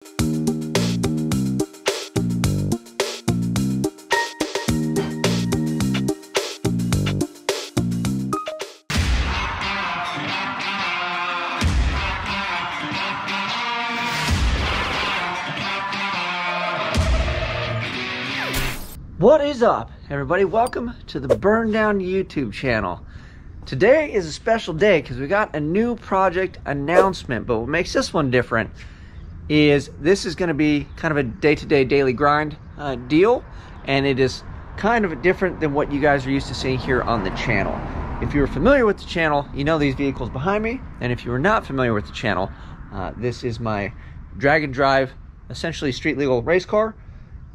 What is up, everybody? Welcome to the Burndown YouTube channel. Today is a special day because we got a new project announcement, but what makes this one different is this is going to be kind of a day-to-day daily grind deal, and it is kind of different than what you guys are used to seeing here on the channel. If you're familiar with the channel, you know these vehicles behind me, and if you are not familiar with the channel, this is my drag and drive, essentially street legal race car,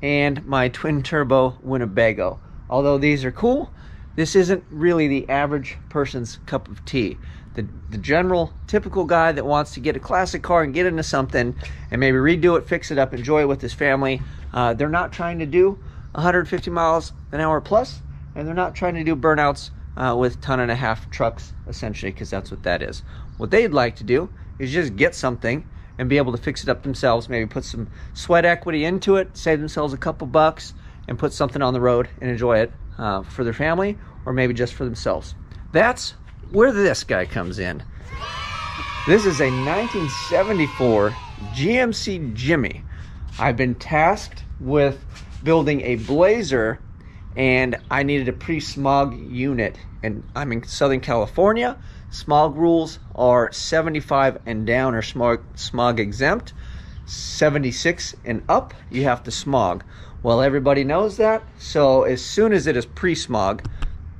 and my twin turbo Winnebago. Although these are cool, this isn't really the average person's cup of tea. The general typical guy that wants to get a classic car and get into something and maybe redo it, fix it up, enjoy it with his family, they're not trying to do 150 miles an hour plus, and they're not trying to do burnouts with 1.5 ton trucks, essentially, because that's what that is. What they'd like to do is just get something and be able to fix it up themselves, maybe put some sweat equity into it, save themselves a couple bucks, and put something on the road and enjoy it for their family, or maybe just for themselves. That's where this guy comes in. This is a 1974 GMC Jimmy. I've been tasked with building a Blazer, and I needed a pre-smog unit, and I'm in Southern California. Smog rules are 75 and down or smog exempt. 76 and up, you have to smog. Well, everybody knows that, so as soon as it is pre-smog,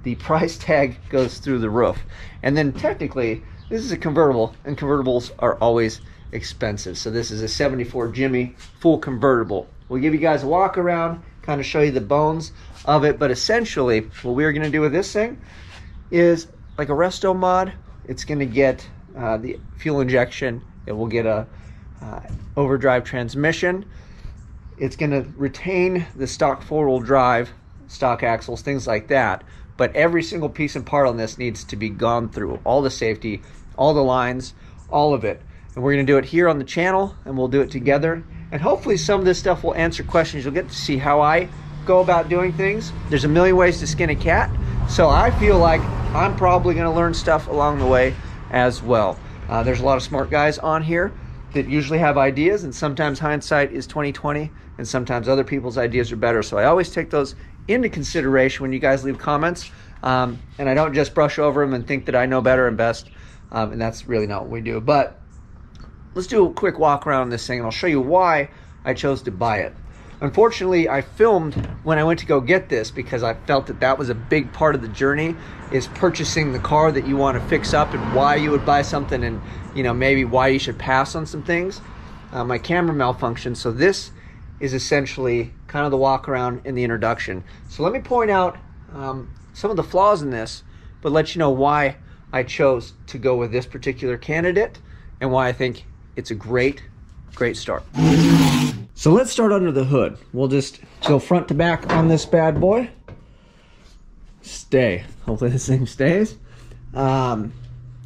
the price tag goes through the roof. And then technically, this is a convertible, and convertibles are always expensive. So this is a 74 Jimmy full convertible. We'll give you guys a walk around, kind of show you the bones of it, but essentially what we're gonna do with this thing is like a resto mod. It's going to get the fuel injection. It will get a overdrive transmission. It's going to retain the stock four-wheel drive, stock axles, things like that. But every single piece and part on this needs to be gone through. All the safety, all the lines, all of it. And we're going to do it here on the channel, and we'll do it together. And hopefully some of this stuff will answer questions. You'll get to see how I go about doing things. There's a million ways to skin a cat. So I feel like I'm probably going to learn stuff along the way as well. There's a lot of smart guys on here that usually have ideas, and sometimes hindsight is 20/20, and sometimes other people's ideas are better. So I always take those into consideration when you guys leave comments, and I don't just brush over them and think that I know better and best, and that's really not what we do. But let's do a quick walk around this thing, and I'll show you why I chose to buy it. Unfortunately, I filmed when I went to go get this because I felt that that was a big part of the journey, is purchasing the car that you want to fix up and why you would buy something, and maybe why you should pass on some things. My camera malfunctioned, so this is essentially kind of the walk around in the introduction. So let me point out some of the flaws in this, but let you know why I chose to go with this particular candidate and why I think it's a great start. So let's start under the hood. We'll just go front to back on this bad boy. Stay. Hopefully this thing stays. The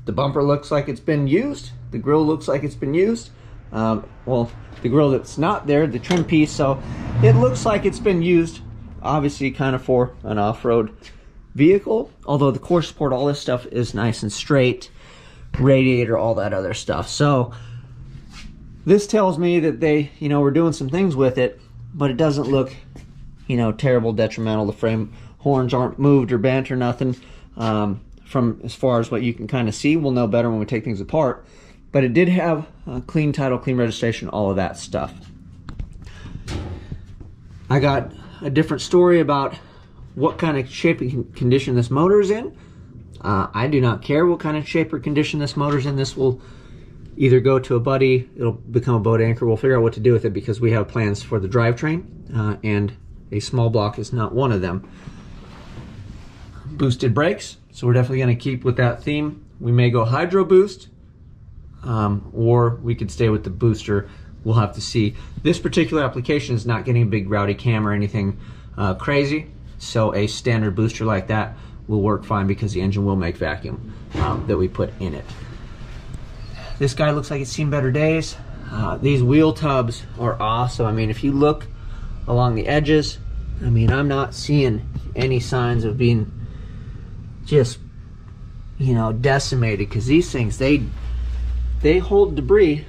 bumper looks like it's been used. The grill looks like it's been used. Well, the grill that's not there, the trim piece, so it looks like it's been used, obviously kind of for an off-road vehicle. Although the core support, all this stuff is nice and straight. Radiator, all that other stuff. So this tells me that they, were doing some things with it, but it doesn't look, terrible, detrimental. The frame horns aren't moved or bent or nothing. From as far as what you can kind of see, we'll know better when we take things apart. But it did have a clean title, clean registration, all of that stuff. I got a different story about what kind of shape and condition this motor is in. I do not care what kind of shape or condition this motor's in. This will either go to a buddy, it'll become a boat anchor. We'll figure out what to do with it because we have plans for the drivetrain, and a small block is not one of them. Boosted brakes, so we're definitely going to keep with that theme. We may go hydro boost, or we could stay with the booster. We'll have to see. This particular application is not getting a big rowdy cam or anything crazy, so a standard booster like that will work fine because the engine will make vacuum that we put in it. This guy looks like it's seen better days. These wheel tubs are awesome. I mean, if you look along the edges, I mean, I'm not seeing any signs of being just, you know, decimated, because these things, they hold debris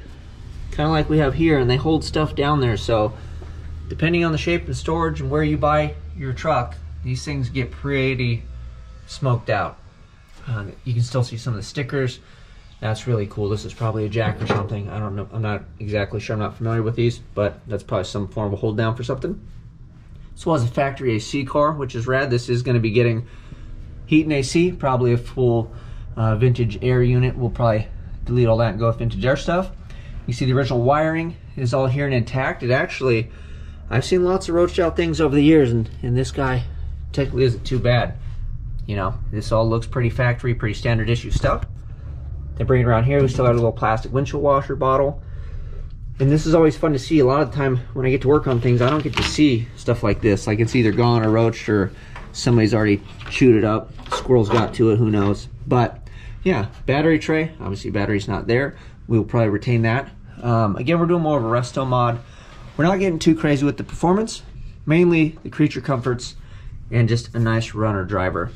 kind of like we have here, and they hold stuff down there. So depending on the shape and storage and where you buy your truck, these things get pretty smoked out. You can still see some of the stickers. That's really cool. This is probably a jack or something. I don't know. I'm not exactly sure. I'm not familiar with these, but that's probably some form of a hold down for something. This was a factory AC car, which is rad. This is going to be getting heat and AC, probably a full vintage air unit. We'll probably delete all that and go with vintage air stuff. You see the original wiring is all here and intact. It actually, I've seen lots of roached out things over the years, and this guy technically isn't too bad. You know, this all looks pretty factory, pretty standard issue stuff. Then bring it around here, we still got a little plastic windshield washer bottle. And this is always fun to see. A lot of the time when I get to work on things, I don't get to see stuff like this. Like, it's either gone or roached, or somebody's already chewed it up. Squirrels got to it, who knows. But yeah, battery tray. Obviously battery's not there. We'll probably retain that. Again, we're doing more of a resto mod. We're not getting too crazy with the performance. Mainly the creature comforts and just a nice runner driver.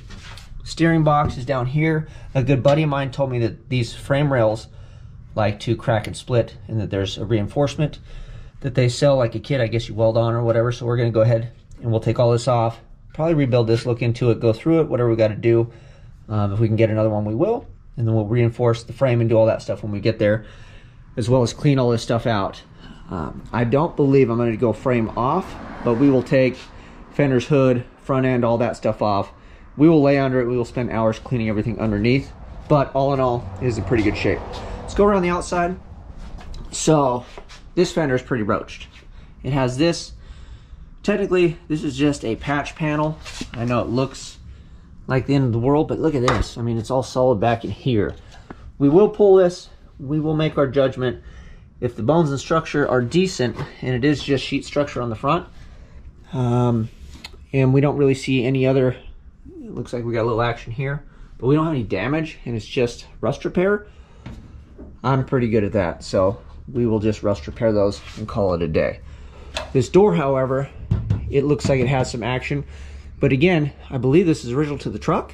Steering box is down here. A good buddy of mine told me that these frame rails like to crack and split, and that there's a reinforcement that they sell like a kit, I guess you weld on or whatever. So we're gonna go ahead and we'll take all this off, probably rebuild this, look into it, go through it, whatever we gotta do. If we can get another one, we will. And then we'll reinforce the frame and do all that stuff when we get there, as well as clean all this stuff out. I don't believe I'm gonna go frame off, but we will take fenders, hood, front end, all that stuff off. We will lay under it. We will spend hours cleaning everything underneath, but all in all, it is in pretty good shape. Let's go around the outside. So this fender is pretty roached. It has this, technically this is just a patch panel. I know it looks like the end of the world, but look at this. I mean, it's all solid back in here. We will pull this. We will make our judgment. If the bones and structure are decent, and it is just sheet structure on the front, and we don't really see any other, it looks like we got a little action here, but we don't have any damage, and it's just rust repair, I'm pretty good at that. So we will just rust repair those and call it a day. This door, however, it looks like it has some action, but again, I believe this is original to the truck,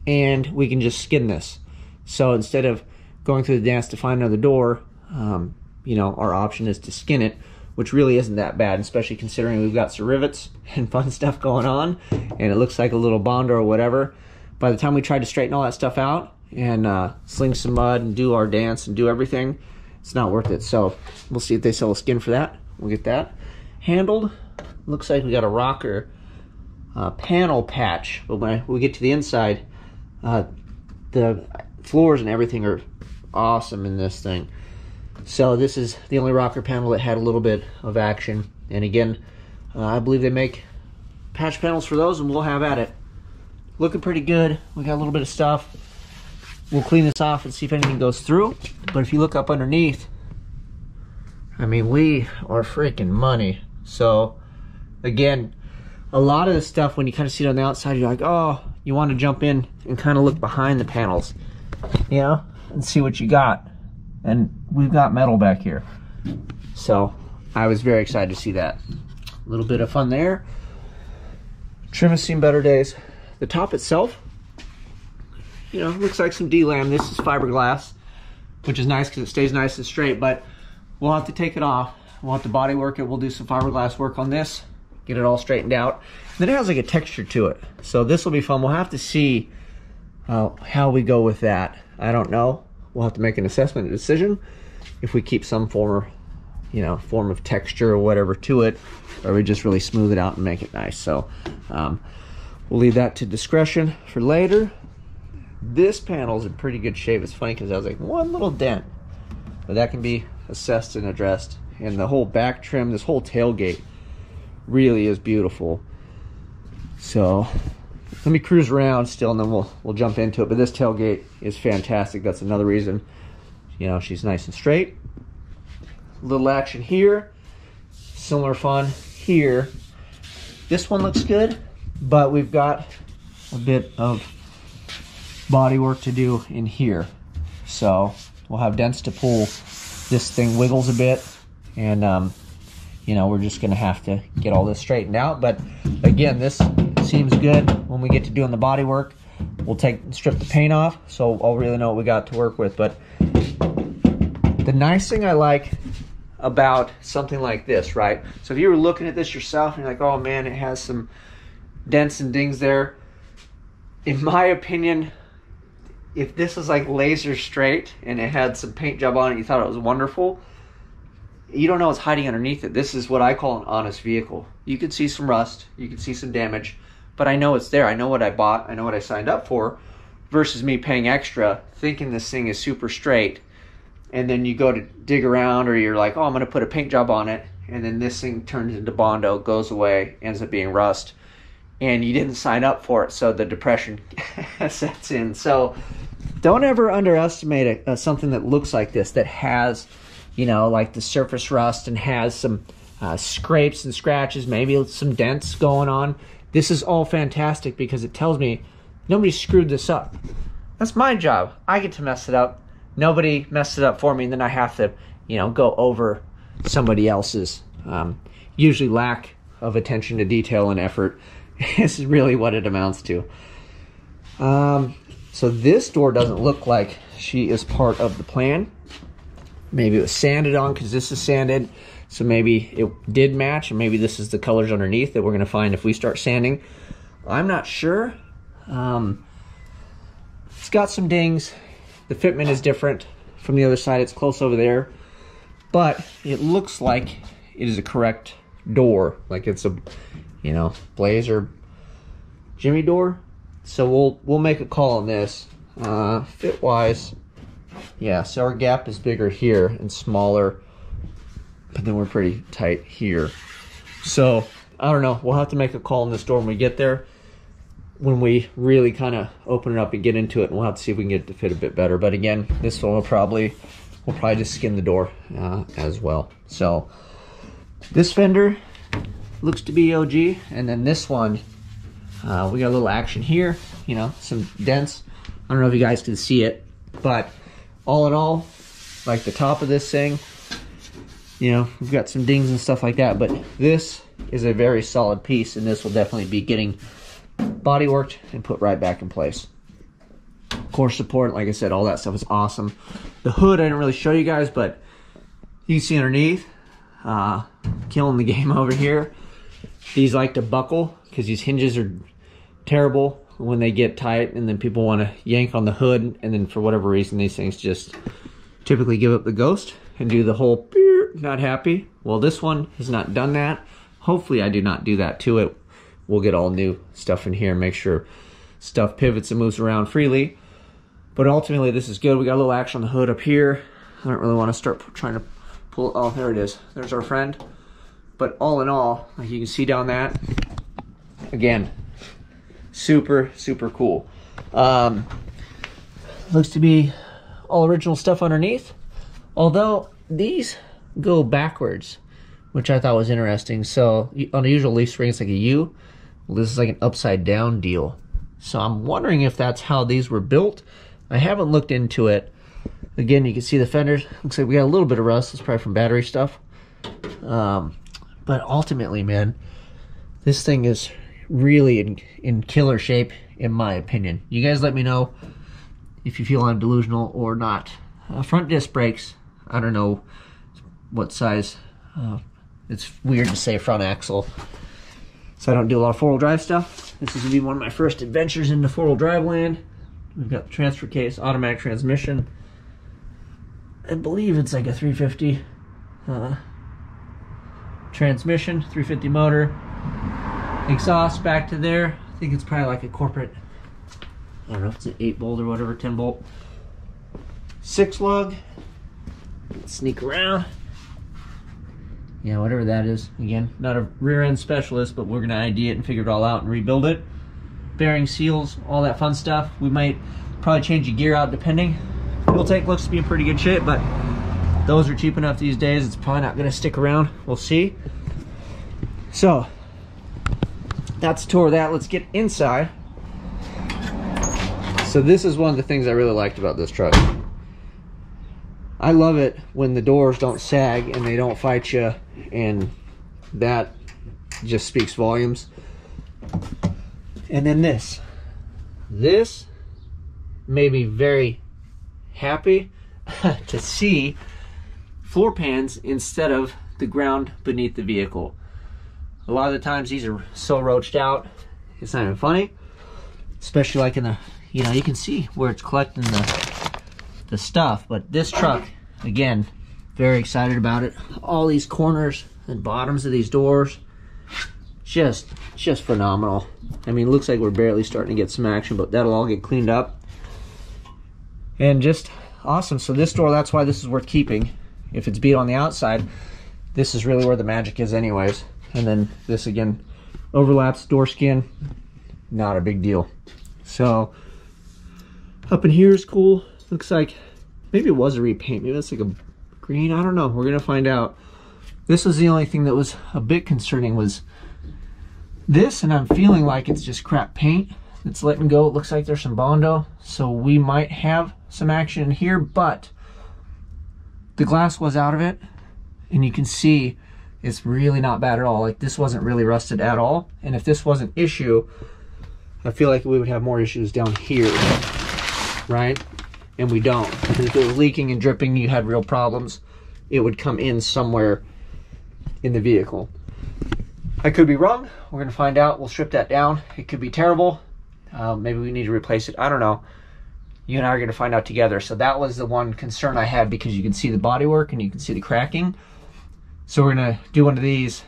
and we can just skin this. So instead of going through the dance to find another door, you know, our option is to skin it, which really isn't that bad, especially considering we've got some rivets and fun stuff going on, and it looks like a little Bond or whatever. By the time we tried to straighten all that stuff out and sling some mud and do our dance and do everything, it's not worth it. So we'll see if they sell a skin for that. We'll get that handled. Looks like we got a rocker panel patch, but when we get to the inside, the floors and everything are awesome in this thing. So this is the only rocker panel that had a little bit of action. And again, I believe they make patch panels for those, and we'll have at it. Looking pretty good. We got a little bit of stuff. We'll clean this off and see if anything goes through. But if you look up underneath, I mean, we are freaking money. So again, a lot of this stuff, when you kind of see it on the outside, you're like, oh, you want to jump in and kind of look behind the panels, you know, and see what you got. And we've got metal back here. So I was very excited to see that. A little bit of fun there. Trim has seen better days. The top itself, you know, looks like some D-lam. This is fiberglass, which is nice because it stays nice and straight, but we'll have to take it off. We'll have to body work it. We'll do some fiberglass work on this, get it all straightened out. And then it has like a texture to it. So this will be fun. We'll have to see how we go with that. I don't know. We'll have to make an assessment, a decision, if we keep some form of texture or whatever to it, or we just really smooth it out and make it nice. So we'll leave that to discretion for later. This panel is in pretty good shape. It's funny because I was like one little dent, but that can be assessed and addressed. And the whole back trim, this whole tailgate really is beautiful. So let me cruise around still, and then we'll jump into it. But this tailgate is fantastic. That's another reason, you know, she's nice and straight. Little action here, similar fun here. This one looks good, but we've got a bit of body work to do in here. So we'll have dents to pull. This thing wiggles a bit, and you know, we're just gonna have to get all this straightened out. But again, this seems good. When we get to doing the body work, we'll strip the paint off, so I'll really know what we got to work with. But the nice thing I like about something like this, right? So if you were looking at this yourself and you're like, oh man, it has some dents and dings there. In my opinion, if this was like laser straight and it had some paint job on it, you thought it was wonderful, you don't know what's hiding underneath it. This is what I call an honest vehicle. You could see some rust, you could see some damage, but I know it's there. I know what I bought, I know what I signed up for, versus me paying extra, thinking this thing is super straight, and then you go to dig around, or you're like, oh, I'm gonna put a paint job on it, and then this thing turns into Bondo, goes away, ends up being rust, and you didn't sign up for it, so the depression sets in. So don't ever underestimate something that looks like this, that has, you know, like the surface rust and has some scrapes and scratches, maybe some dents going on. This is all fantastic because it tells me nobody screwed this up. That's my job. I get to mess it up. Nobody messed it up for me, and then I have to, you know, go over somebody else's usually lack of attention to detail and effort. This is really what it amounts to. So this door doesn't look like she is part of the plan. Maybe it was sanded on, because this is sanded, so maybe it did match, and maybe this is the colors underneath that we're going to find if we start sanding. I'm not sure. It's got some dings. The fitment is different from the other side. It's close over there, but it looks like it is a correct door, like it's a, you know, Blaze or Jimmy door. So we'll make a call on this. Fit wise, yeah, so our gap is bigger here and smaller, but then we're pretty tight here. So I don't know, we'll have to make a call on this door when we get there, when we really kind of open it up and get into it, and we'll have to see if we can get it to fit a bit better. But again, this one we'll probably just skin the door as well. So this fender looks to be OG, and then this one, we got a little action here, you know, some dents. I don't know if you guys can see it, but all in all, like the top of this thing, you know, we've got some dings and stuff like that, but this is a very solid piece, and this will definitely be getting body worked and put right back in place. Core support, like I said, all that stuff is awesome. The hood I didn't really show you guys, but you can see underneath, killing the game over here. These like to buckle because these hinges are terrible when they get tight, and then people want to yank on the hood, and then for whatever reason these things just typically give up the ghost and do the whole not happy. Well, this one has not done that. Hopefully I do not do that to it. We'll get all new stuff in here and make sure stuff pivots and moves around freely. But ultimately this is good. We got a little action on the hood up here. I don't really want to start trying to pull, oh, there it is. There's our friend. But all in all, like you can see down that, again, super, super cool. Looks to be all original stuff underneath. Although these go backwards, which I thought was interesting. So on a usual leaf spring, it's like a U. Well, this is like an upside down deal. So I'm wondering if that's how these were built. I haven't looked into it. Again, you can see the fenders. Looks like we got a little bit of rust. It's probably from battery stuff. But ultimately, man, this thing is really in killer shape, in my opinion. You guys let me know if you feel I'm delusional or not. Front disc brakes, I don't know what size. It's weird to say front axle, so I don't do a lot of four-wheel drive stuff. This is going to be one of my first adventures into four-wheel drive land. We've got the transfer case, automatic transmission. I believe it's like a 350 transmission, 350 motor. Exhaust back to there. I think it's probably like a corporate, I don't know if it's an 8-bolt or whatever, 10-bolt. 6-lug. Sneak around. Yeah, whatever that is. Again, not a rear end specialist, but we're gonna ID it and figure it all out and rebuild it. Bearing seals, all that fun stuff. We might probably change the gear out depending. Fuel tank looks to be in pretty good shape, but those are cheap enough these days. It's probably not gonna stick around. We'll see. So that's a tour of that. Let's get inside. So this is one of the things I really liked about this truck. I love it when the doors don't sag and they don't fight you, and that just speaks volumes. And then this made me very happy to see floor pans instead of the ground beneath the vehicle. A lot of the times these are so roached out, it's not even funny. Especially like in the, you know, you can see where it's collecting the stuff. But this truck, again, very excited about it. All these corners and bottoms of these doors, just phenomenal. I mean, it looks like we're barely starting to get some action, but that'll all get cleaned up. And just awesome. So this door, that's why this is worth keeping. If it's beat on the outside, this is really where the magic is anyways. And then this again overlaps door skin, not a big deal. So up in here is cool. Looks like maybe it was a repaint, maybe that's like a green, I don't know, we're gonna find out. This was the only thing that was a bit concerning, was this, and I'm feeling like it's just crap paint. It's letting go. It looks like there's some Bondo, so we might have some action in here, but the glass was out of it, and you can see it's really not bad at all. Like, this wasn't really rusted at all, and if this was an issue, I feel like we would have more issues down here, right? And we don't. If it was leaking and dripping, you had real problems. It would come in somewhere in the vehicle. I could be wrong. We're gonna find out. We'll strip that down. It could be terrible. Maybe we need to replace it. I don't know. You and I are gonna find out together. So that was the one concern I had, because you can see the bodywork and you can see the cracking. So we're gonna do one of these,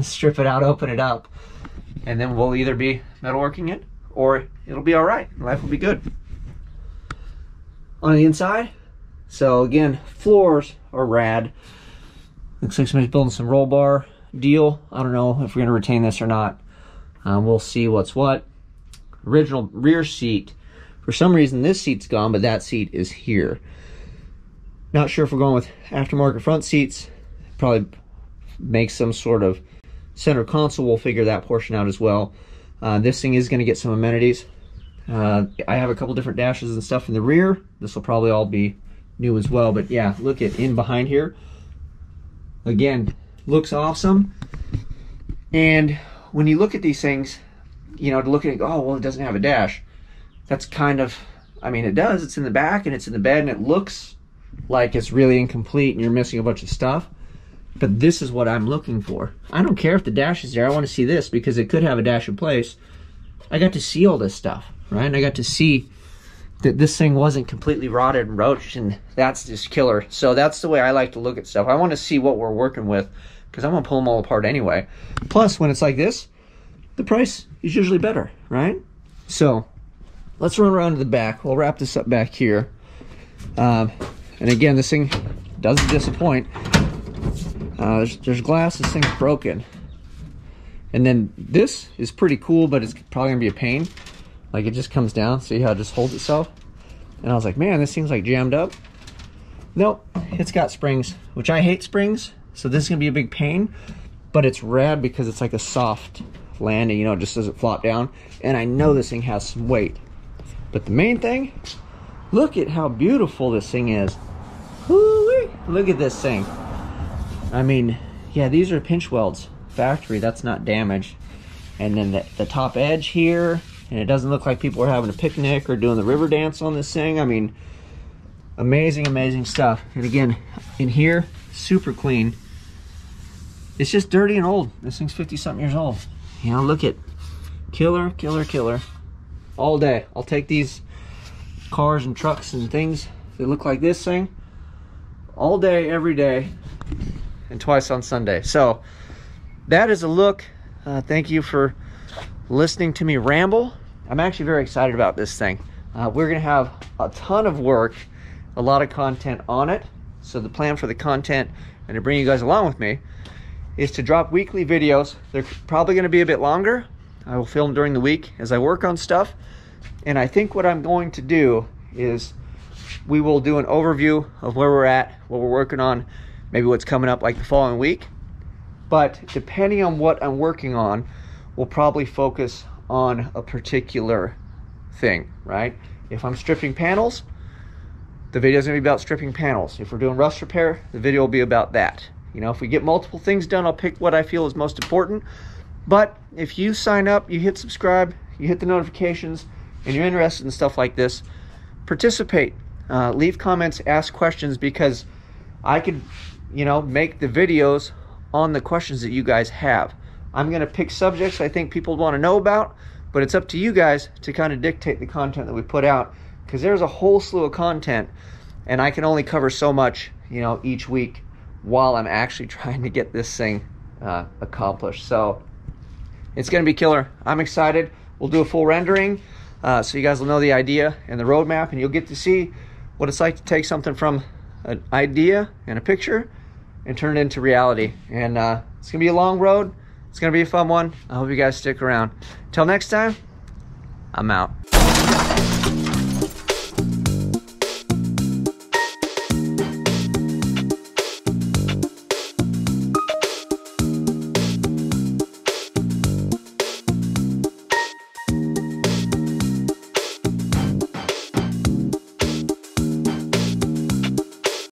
strip it out, open it up, and then we'll either be metalworking it or it'll be all right. Life will be good. On the inside, so again, floors are rad. Looks like somebody's building some roll bar deal. I don't know if we're gonna retain this or not. We'll see what's what. Original rear seat. For some reason, this seat's gone, but that seat is here. Not sure if we're going with aftermarket front seats. Probably make some sort of center console. We'll figure that portion out as well. This thing is going to get some amenities. I have a couple different dashes and stuff in the rear. This will probably all be new as well. But yeah, look at in behind here. Again, looks awesome. And when you look at these things, you know, to look at it, oh, well, it doesn't have a dash. That's kind of, I mean, it does. It's in the back and it's in the bed, and it looks like it's really incomplete and you're missing a bunch of stuff. But this is what I'm looking for. I don't care if the dash is there. I want to see this, because it could have a dash in place. I got to see all this stuff, right? And I got to see that this thing wasn't completely rotted and roached, and that's just killer. So that's the way I like to look at stuff. I want to see what we're working with, because I'm going to pull them all apart anyway. Plus, when it's like this, the price is usually better, right? So let's run around to the back. We'll wrap this up back here. And again, this thing doesn't disappoint. There's glass. This thing's broken. And then this is pretty cool, but it's probably gonna be a pain. Like, it just comes down. See how it just holds itself? And I was like, man, this thing's like jammed up. Nope, it's got springs, which I hate springs. So this is gonna be a big pain, but it's rad because it's like a soft landing, you know, it just doesn't flop down. And I know this thing has some weight. But the main thing, look at how beautiful this thing is. Woo-wee. Look at this thing. I mean, yeah, these are pinch welds, factory, that's not damaged. And then the top edge here, and it doesn't look like people are having a picnic or doing the river dance on this thing. I mean, amazing, amazing stuff. And again, in here, super clean. It's just dirty and old. This thing's 50-something years old. You know, look at, killer, killer, killer. All day. I'll take these cars and trucks and things that look like this thing all day, every day, and twice on Sunday. So that is a look. Thank you for listening to me ramble. I'm actually very excited about this thing. We're gonna have a ton of work, a lot of content on it. So the plan for the content, and to bring you guys along with me, is to drop weekly videos. They're probably gonna be a bit longer. I will film during the week as I work on stuff. And I think what I'm going to do is we will do an overview of where we're at, what we're working on, maybe what's coming up like the following week. But depending on what I'm working on, we'll probably focus on a particular thing, right? If I'm stripping panels, the video is going to be about stripping panels. If we're doing rust repair, the video will be about that. You know, if we get multiple things done, I'll pick what I feel is most important. But if you sign up, you hit subscribe, you hit the notifications, and you're interested in stuff like this, participate. Leave comments, ask questions, because I could, you know, make the videos on the questions that you guys have. I'm going to pick subjects I think people want to know about, but it's up to you guys to kind of dictate the content that we put out, because there's a whole slew of content, and I can only cover so much, you know, each week while I'm actually trying to get this thing accomplished. So it's going to be killer. I'm excited. We'll do a full rendering so you guys will know the idea and the roadmap, and you'll get to see what it's like to take something from an idea and a picture and turn it into reality. And it's going to be a long road. It's going to be a fun one. I hope you guys stick around. Till next time, I'm out.